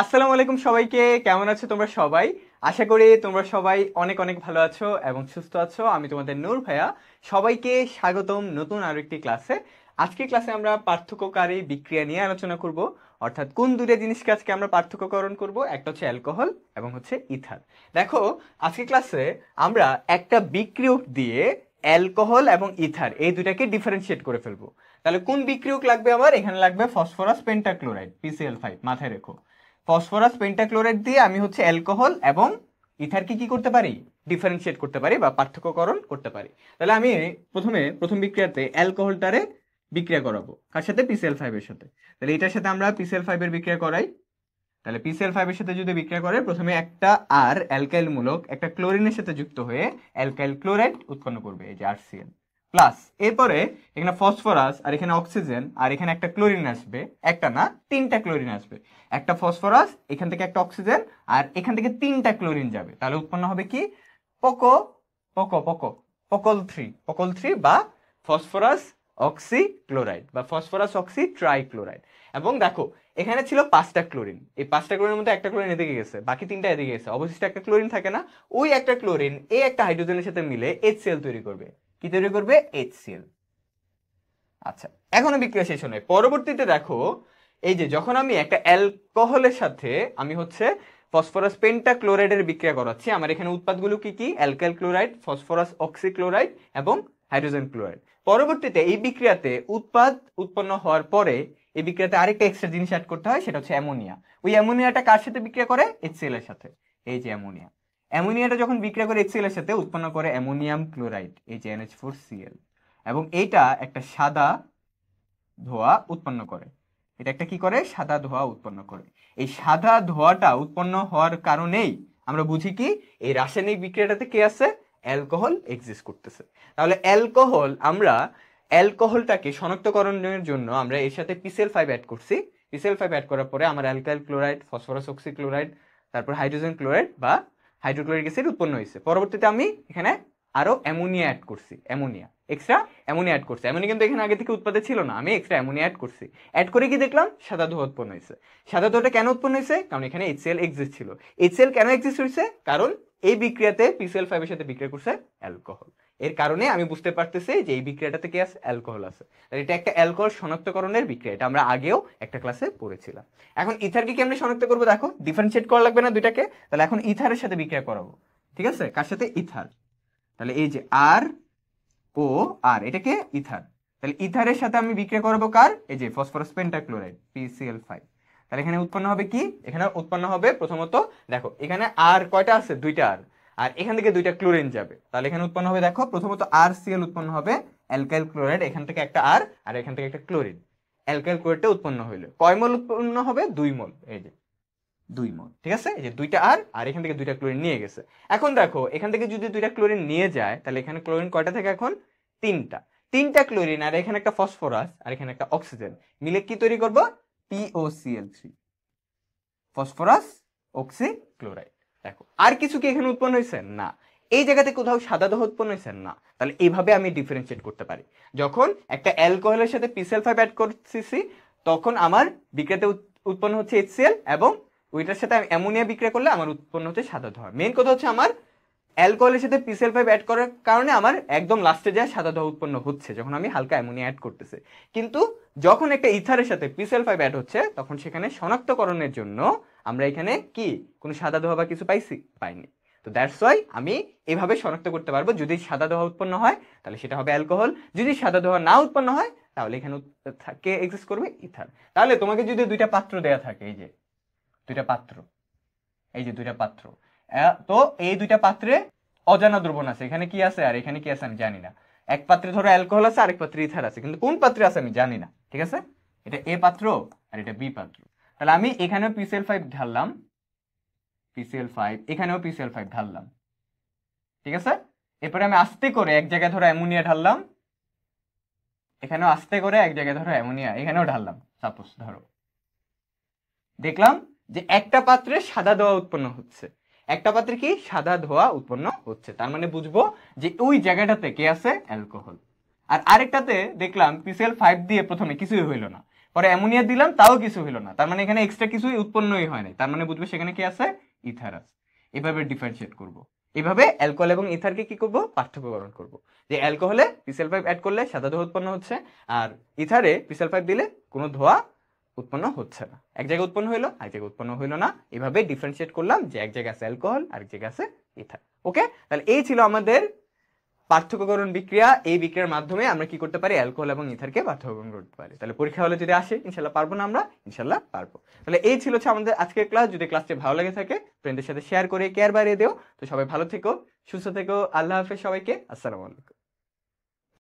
আসসালামু আলাইকুম সবাইকে। কেমন আছো তোমরা সবাই? আশা করি তোমরা সবাই অনেক অনেক ভালো আছো এবং সুস্থ আছো। আমি তোমাদের নূর ভাইয়া। সবাইকে স্বাগতম নতুন আরো একটি ক্লাসে। আজকের ক্লাসে আমরা পার্থক্যকারী বিক্রিয়া নিয়ে আলোচনা করব। অর্থাৎ কোন দুটো জিনিসকে আজকে আমরা পার্থক্যকরণ করব, একটা হচ্ছে অ্যালকোহল এবং হচ্ছে ইথার। দেখো, আজকের ক্লাসে আমরা একটা বিক্রিয়ক দিয়ে অ্যালকোহল এবং ইথার এই দুটাকে ডিফারেন্সিয়েট করে ফেলবো। তাহলে কোন বিক্রিয়ক লাগবে? আমার এখানে লাগবে ফসফরাস পেন্টাক্লোরাইড, PCl5। মাথায় রেখো, ফসফরাস পেন্টাক্লোরাইড দিয়ে আমি হচ্ছে অ্যালকোহল এবং ইথারকে কি করতে পারি? ডিফারেন্সিয়েট করতে পারি বা পার্থক্যকরণ করতে পারি। তাহলে আমি প্রথম বিক্রিয়াতে অ্যালকোহলটারে বিক্রিয়া করাবো কার সাথে? PCl5 এর সাথে। তাহলে এটার সাথে আমরা PCl5 এর বিক্রিয়া করাই। তাহলে PCl5 এর সাথে যদি বিক্রিয়া করে, প্রথমে একটা আর অ্যালকাইল মূলক একটা ক্লোরিনের সাথে যুক্ত হয়ে অ্যালকাইল ক্লোরাইড উৎপন্ন করবে, এই যে RCl প্লাস। এরপরে এখানে ফসফরাস আর এখানে অক্সিজেন আর এখানে একটা ক্লোরিন আসবে, একটা না তিনটা ক্লোরিন আসবে। একটা ফসফরাস, এখান থেকে একটা অক্সিজেন আর এখান থেকে তিনটা ক্লোরিন যাবে। তাহলে উৎপন্ন হবে কি? পকো পকো পকো পকল থ্রি বা ফসফরাস অক্সি ক্লোরাইড বা ফসফরাস অক্সি ট্রাইক্লোরাইড। এবং দেখো, এখানে ছিল 5টা ক্লোরিন। এই 5টা ক্লোরিনের মধ্যে একটা ক্লোরিন এদিকে গেছে, বাকি 3টা এদিকে গেছে। অবশিষ্ট একটা ক্লোরিন থাকে না? ওই একটা ক্লোরিন এই একটা হাইড্রোজেনের সাথে মিলে HCl তৈরি করবে। কি তৈরি করবে? HCl। আচ্ছা, এখনো বিক্রিয়া শেষ হয়। পরবর্তীতে দেখো, এই যে যখন আমি একটা অ্যালকোহলের সাথে আমি হচ্ছে ফসফরাস পেন্টাক্লোরাইডের বিক্রিয়া করাচ্ছি, আমার এখানে উৎপাদগুলো কি কি? অ্যালকাইল ক্লোরাইড, ফসফরাস অক্সিক্লোরাইড এবং হাইড্রোজেন ক্লোরাইড। পরবর্তীতে এই বিক্রিয়াতে উৎপাদ উৎপন্ন হওয়ার পরে এই বিক্রিয়াতে আরেকটা এক্সট্রা জিনিস অ্যাড করতে হয়, সেটা হচ্ছে অ্যামোনিয়া। ওই অ্যামোনিয়াটা কার সাথে বিক্রিয়া করে? HCl এর সাথে। এই যে অ্যামোনিয়া, অ্যামোনিয়াটা যখন বিক্রিয়া করে HCl এর সাথে উৎপন্ন করে অ্যামোনিয়াম ক্লোরাইড, এই যে NH4Cl। এবং এইটা একটা সাদা ধোঁয়া উৎপন্ন করে। এটা একটা কি করে? সাদা ধোঁয়া উৎপন্ন করে। এই সাদা ধোঁয়াটা উৎপন্ন হওয়ার কারণেই আমরা বুঝি কি এই রাসায়নিক বিক্রিয়াটাতে কে আছে? অ্যালকোহল এক্সিস্ট করতেছে। তাহলে অ্যালকোহলটাকে শনাক্তকরণের জন্য আমরা এর সাথে PCl5 অ্যাড করছি। PCl5 অ্যাড করার পরে আমার অ্যালকাইল ক্লোরাইড, ফসফরাস অক্সিক্লোরাইড, তারপর হাইড্রোজেন ক্লোরাইড বা হাইড্রোক্লোরিক অ্যাসিড উৎপন্ন হয়েছে। পরবর্তীতে আমি এখানে আরো অ্যামোনিয়া অ্যাড করছি, এক্সট্রা অ্যামোনিয়া অ্যাড করছি। অ্যামোনিয়া কিন্তু এখানে আগে থেকে উৎপাদে ছিল না, আমি এক্সট্রা অ্যামোনিয়া অ্যাড করছি। অ্যাড করে কি দেখলাম? সাদা ধোঁয়া উৎপন্ন হয়েছে। সাদা ধোঁয়াটা কেন উৎপন্ন হয়েছে? কারণ এখানে HCl এক্সিস্ট ছিল। HCl কেন এক্সিস্ট হয়েছে? কারণ এই বিক্রিয়াতে PCl5 এর সাথে বিক্রিয়া করছে অ্যালকোহল। এর কারণে আমি বুঝতে পারতেছি যে এই বিক্রিয়াটাতে কি আছে? অ্যালকোহল আছে। এটা একটা অ্যালকোহল শনাক্তকরণের বিক্রিয়া। এটা আমরা আগেও একটা ক্লাসে পড়েছিলাম। এখন ইথারকে কেমনে শনাক্ত করবো? দেখো, ডিফারেন্সিয়েট করা লাগবে না দুইটাকে। তাহলে এখন ইথারের সাথে বিক্রিয়া করাবো। ঠিক আছে? কার সাথে? ইথার। তাহলে এই যে আর ও আর, এটাকে ইথার। তাহলে ইথারের সাথে আমি বিক্রিয়া করাবো কার? এই যে ফসফরাস পেন্টাক্লোরাইড, PCl5। তাহলে এখানে উৎপন্ন হবে কি? এখানে উৎপন্ন হবে প্রথমত, দেখো এখানে আর কয়টা আছে? দুইটা আর। আর এখান থেকে দুইটা ক্লোরিন যাবে। তাহলে এখানে উৎপন্ন হবে, দেখো প্রথমত RCl উৎপন্ন হবে, অ্যালকাইল ক্লোরাইড, এখান থেকে একটা আর এখান থেকে একটা ক্লোরিন। অ্যালকাইল ক্লোরাইডটা উৎপন্ন হইলো। কয় মোল উৎপন্ন হবে? 2 মোল। এই যে 2 মোল। ঠিক আছে? এই যে দুইটা আর এখান থেকে দুইটা ক্লোরিন নিয়ে গেছে। এখন দেখো, এখান থেকে যদি দুইটা ক্লোরিন নিয়ে যায়, তাহলে এখানে ক্লোরিন কয়টা থাকে? এখন 3টা ক্লোরিন আর এখানে একটা ফসফরাস আর এখানে একটা অক্সিজেন মিলে কি তৈরি করব? POCl3, phosphorus oxy chloride. দেখো, আর কিছু কি এখানে উৎপন্ন হয়েছে? না। এই জায়গাতে কোথাও সাদা ধোঁয়া উৎপন্ন হয়েছে? না। তাহলে এইভাবে আমি ডিফারেন্সিয়েট করতে পারি। যখন একটা অ্যালকোহলের সাথে PCl5 অ্যাড করতেছি, তখন আমার বিক্রিয়াতে উৎপন্ন হচ্ছে HCl, এবং ওইটার সাথে আমি অ্যামোনিয়া বিক্রিয়া করলে আমার উৎপন্ন হচ্ছে সাদা ধোঁয়া। মেইন কথা হচ্ছে আমার অ্যালকোহলের সাথে PCl5 অ্যাড করার কারণে আমার একদম লাস্টে যায় সাদা ধোঁয়া উৎপন্ন হচ্ছে যখন আমি হালকা অ্যামোনিয়া অ্যাড করতেছি। কিন্তু যখন একটা ইথারের সাথে PCl5 অ্যাড হচ্ছে, তখন সেখানে শনাক্তকরণের জন্য আমরা এখানে কি কোনো সাদা ধোঁয়া বা কিছু পাইনি। তো দ্যাটস ওয়াই আমি এভাবে শনাক্ত করতে পারবো। যদি সাদা ধোঁয়া উৎপন্ন হয় তাহলে সেটা হবে অ্যালকোহল, যদি সাদা ধোঁয়া না উৎপন্ন হয় তাহলে এখানে কে এক্সিস্ট করবে? ইথার। তাহলে তোমাকে যদি দুইটা পাত্র দেয়া থাকে, এই যে দুইটা পাত্র, এই যে দুইটা পাত্র, তো এই দুইটা পাত্রে অজানা দ্রবণ আছে। এখানে কি আছে আর এখানে কি আছে আমি জানি না। এক পাত্রে ধরো অ্যালকোহল আছে, আরেক পাত্রে ইথার আছে, কিন্তু কোন পাত্রে আছে আমি জানি না। ঠিক আছে? এটা A পাত্র আর এটা B পাত্র। তাহলে আমি এখানেও PCl5 ঢাললাম, এখানেও PCl5 ঢাললাম। ঠিক আছে? এরপরে আমি আস্তে করে এক জায়গায় ধরো অ্যামোনিয়া ঢাললাম, এখানেও আস্তে করে এক জায়গায় ধরো অ্যামোনিয়া এখানেও ঢাললাম। সাপোজ ধরো দেখলাম যে একটা পাত্রে সাদা ধোঁয়া উৎপন্ন হচ্ছে, একটা পাত্রে কি সাদা ধোঁয়া উৎপন্ন হচ্ছে, তার মানে বুঝবো যে ওই জায়গাটাতে কে আছে? অ্যালকোহল। আর আরেকটাতে দেখলাম PCl5 দিয়ে প্রথমে কিছুই হইলো না, পরে অ্যামোনিয়া দিলাম, তাও কিছু হলো না, তার মানে এখানে এক্সট্রা কিছুই উৎপন্নই হয় নাই, তার মানে বুঝবে সেখানে কি আছে, ইথার আছে। এভাবে ডিফারেন্সিয়েট করব। এভাবে অ্যালকোহল এবং ইথারকে কি করব, পার্থক্যকরণ করব। যে অ্যালকোহলে পিসিএল5 অ্যাড করলে সাদা ধোঁয়া উৎপন্ন হচ্ছে, আর ইথারে পিসিএল5 দিলে কোনো ধোঁয়া উৎপন্ন হচ্ছে না। এক জায়গায় উৎপন্ন হইলো, এক জায়গায় উৎপন্ন হইলো না। এভাবে ডিফারেন্সিয়েট করলাম যে এক জায়গায় আছে অ্যালকোহল আর এক জায়গায় আছে ইথার। ওকে, তাহলে এই ছিল আমাদের পার্থক্যকরণ বিক্রিয়া। এই বিক্রিয়ার মাধ্যমে আমরা কি করতে পারি, অ্যালকোহল এবং ইথারকে পার্থক্যকরণ করতে পারি। তাহলে পরীক্ষা হলে যদি আসে ইনশাল্লাহ পারবো না আমরা, ইনশাল্লাহ পারবো। তাহলে এই ছিল আমাদের আজকের ক্লাস। যদি ক্লাসটি ভালো লাগে থাকে ফ্রেন্ডদের সাথে শেয়ার করে কেয়ার বাড়িয়ে দিও। তো সবাই ভালো থেকো, সুস্থ থেকো, আল্লাহ হাফেজ সবাইকে, আসসালামু আলাইকুম।